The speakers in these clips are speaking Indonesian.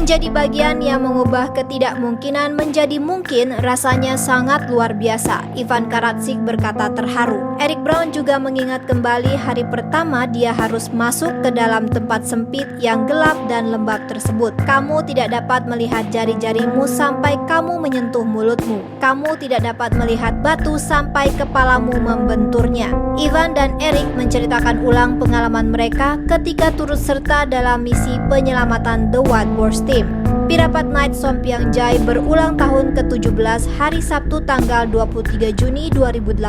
Menjadi bagian yang mengubah ketidakmungkinan menjadi mungkin rasanya sangat luar biasa, Ivan Karadzic berkata terharu. Eric Brown juga mengingat kembali hari pertama dia harus masuk ke dalam tempat sempit yang gelap dan lembab tersebut. Kamu tidak dapat melihat jari-jarimu sampai kamu menyentuh mulutmu. Kamu tidak dapat melihat batu sampai kepalamu membenturnya. Ivan dan Eric menceritakan ulang pengalaman mereka ketika turut serta dalam misi penyelamatan The White Wars Team. Pirapat Night Sompyeongjai berulang tahun ke-17 hari Sabtu tanggal 23 Juni 2018.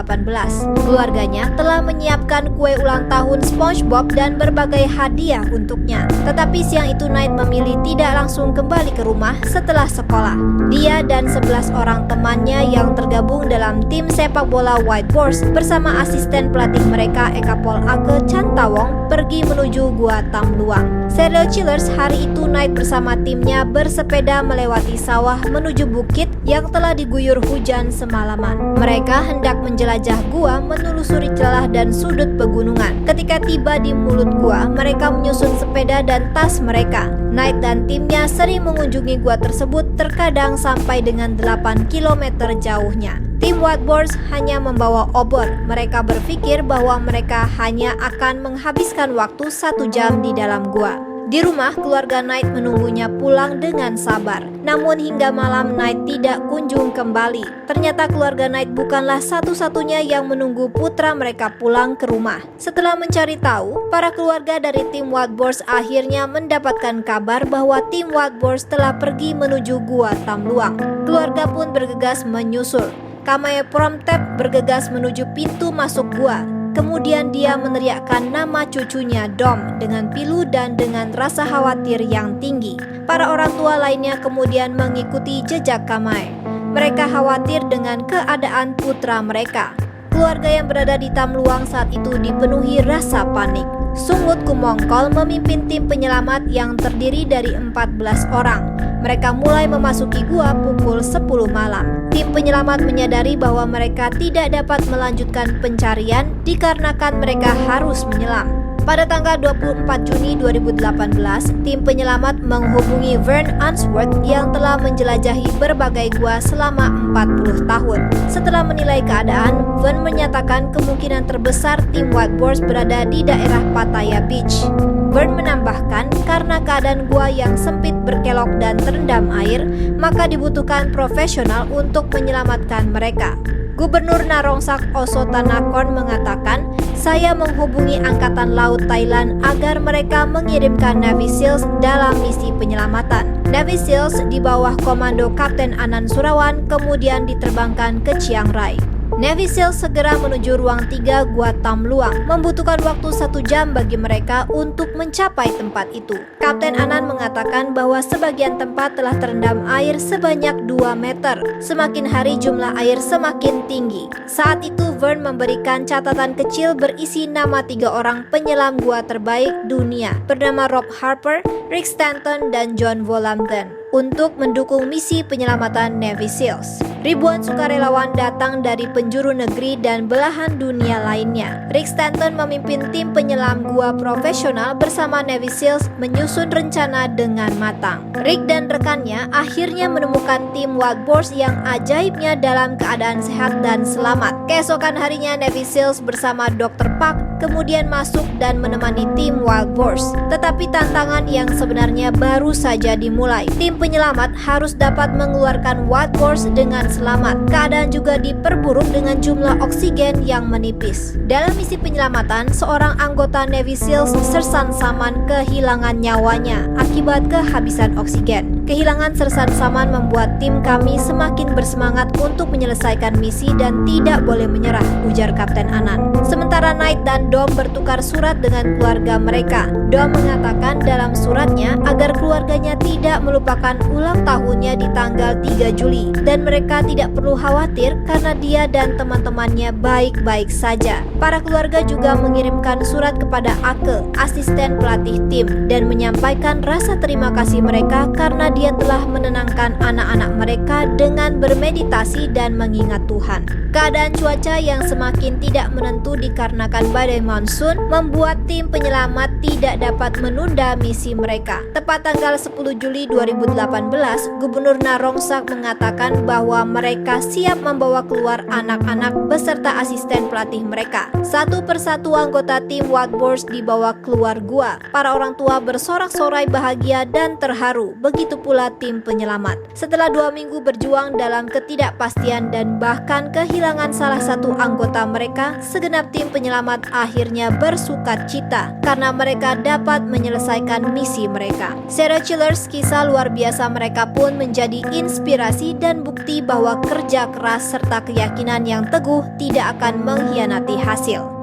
Keluarganya telah menyiapkan kue ulang tahun SpongeBob dan berbagai hadiah untuknya. Tetapi siang itu Night memilih tidak langsung kembali ke rumah setelah sekolah. Dia dan 11 orang temannya yang tergabung dalam tim sepak bola White Wars bersama asisten pelatih mereka Eka Pol Ake Chan Tawong pergi menuju Gua Tam Luang. Serial Killers hari itu Night bersama timnya bersepeda melewati sawah menuju bukit yang telah diguyur hujan semalaman. Mereka hendak menjelajah gua menelusuri celah dan sudut pegunungan. Ketika tiba di mulut gua, mereka menyusun sepeda dan tas mereka. Night dan timnya sering mengunjungi gua tersebut, terkadang sampai dengan 8 km jauhnya. Tim White Wars hanya membawa obor. Mereka berpikir bahwa mereka hanya akan menghabiskan waktu 1 jam di dalam gua. Di rumah, keluarga Night menunggunya pulang dengan sabar. Namun hingga malam Night tidak kunjung kembali. Ternyata keluarga Night bukanlah satu-satunya yang menunggu putra mereka pulang ke rumah. Setelah mencari tahu, para keluarga dari tim White Wars akhirnya mendapatkan kabar bahwa tim White Wars telah pergi menuju Gua Tam Luang. Keluarga pun bergegas menyusul. Kamae Promtep bergegas menuju pintu masuk gua. Kemudian dia meneriakkan nama cucunya Dom dengan pilu dan dengan rasa khawatir yang tinggi. Para orang tua lainnya kemudian mengikuti jejak Kamae. Mereka khawatir dengan keadaan putra mereka. Keluarga yang berada di Tam Luang saat itu dipenuhi rasa panik. Sungut Kumongkol memimpin tim penyelamat yang terdiri dari 14 orang. Mereka mulai memasuki gua pukul 10 malam. Tim penyelamat menyadari bahwa mereka tidak dapat melanjutkan pencarian dikarenakan mereka harus menyelam. Pada tanggal 24 Juni 2018, tim penyelamat menghubungi Vern Unsworth yang telah menjelajahi berbagai gua selama 40 tahun. Setelah menilai keadaan, Vern menyatakan kemungkinan terbesar tim White Wars berada di daerah Pattaya Beach. Vern menambahkan, karena keadaan gua yang sempit, berkelok dan terendam air, maka dibutuhkan profesional untuk menyelamatkan mereka. Gubernur Narongsak Osotanakon mengatakan, saya menghubungi Angkatan Laut Thailand agar mereka mengirimkan Navy Seals dalam misi penyelamatan. Navy Seals di bawah komando Kapten Anan Surawan kemudian diterbangkan ke Chiang Rai. Navy Seals segera menuju ruang 3 Gua Tam Luang. Membutuhkan waktu 1 jam bagi mereka untuk mencapai tempat itu. Kapten Anan mengatakan bahwa sebagian tempat telah terendam air sebanyak 2 meter. Semakin hari jumlah air semakin tinggi. Saat itu Vern memberikan catatan kecil berisi nama 3 orang penyelam gua terbaik dunia bernama Rob Harper, Rick Stanton, dan John Volamden untuk mendukung misi penyelamatan Navy Seals. Ribuan sukarelawan datang dari penjuru negeri dan belahan dunia lainnya. Rick Stanton memimpin tim penyelam gua profesional bersama Navy Seals menyusun rencana dengan matang. Rick dan rekannya akhirnya menemukan tim White Wars yang ajaibnya dalam keadaan sehat dan selamat. Keesokan harinya Navy Seals bersama Dr. Park kemudian masuk dan menemani tim White Wars. Tetapi tantangan yang sebenarnya baru saja dimulai. Tim penyelamat harus dapat mengeluarkan White Wars dengan selamat. Keadaan juga diperburuk dengan jumlah oksigen yang menipis. Dalam misi penyelamatan, seorang anggota Navy Seals, Sersan Saman, kehilangan nyawanya akibat kehabisan oksigen. Kehilangan Sersan Saman membuat tim kami semakin bersemangat untuk menyelesaikan misi dan tidak boleh menyerah, ujar Kapten Anan. Sementara Night dan Dom bertukar surat dengan keluarga mereka. Dom mengatakan dalam suratnya agar keluarganya tidak melupakan ulang tahunnya di tanggal 3 Juli dan mereka tidak perlu khawatir karena dia dan teman-temannya baik-baik saja. Para keluarga juga mengirimkan surat kepada Ake, asisten pelatih tim, dan menyampaikan rasa terima kasih mereka karena karena dia telah menenangkan anak-anak mereka dengan bermeditasi dan mengingat Tuhan. Keadaan cuaca yang semakin tidak menentu dikarenakan badai monsun membuat tim penyelamat tidak dapat menunda misi mereka. Tepat tanggal 10 Juli 2018, Gubernur Narongsak mengatakan bahwa mereka siap membawa keluar anak-anak beserta asisten pelatih mereka. Satu persatu anggota tim Watburst dibawa keluar gua. Para orang tua bersorak-sorai bahagia dan terharu, begitu pula tim penyelamat. Setelah 2 minggu berjuang dalam ketidakpastian dan bahkan kehilangan salah satu anggota mereka, segenap tim penyelamat akhirnya bersukacita karena mereka dapat menyelesaikan misi mereka. Serial Killers, kisah luar biasa mereka pun menjadi inspirasi dan bukti bahwa kerja keras serta keyakinan yang teguh tidak akan mengkhianati hasil.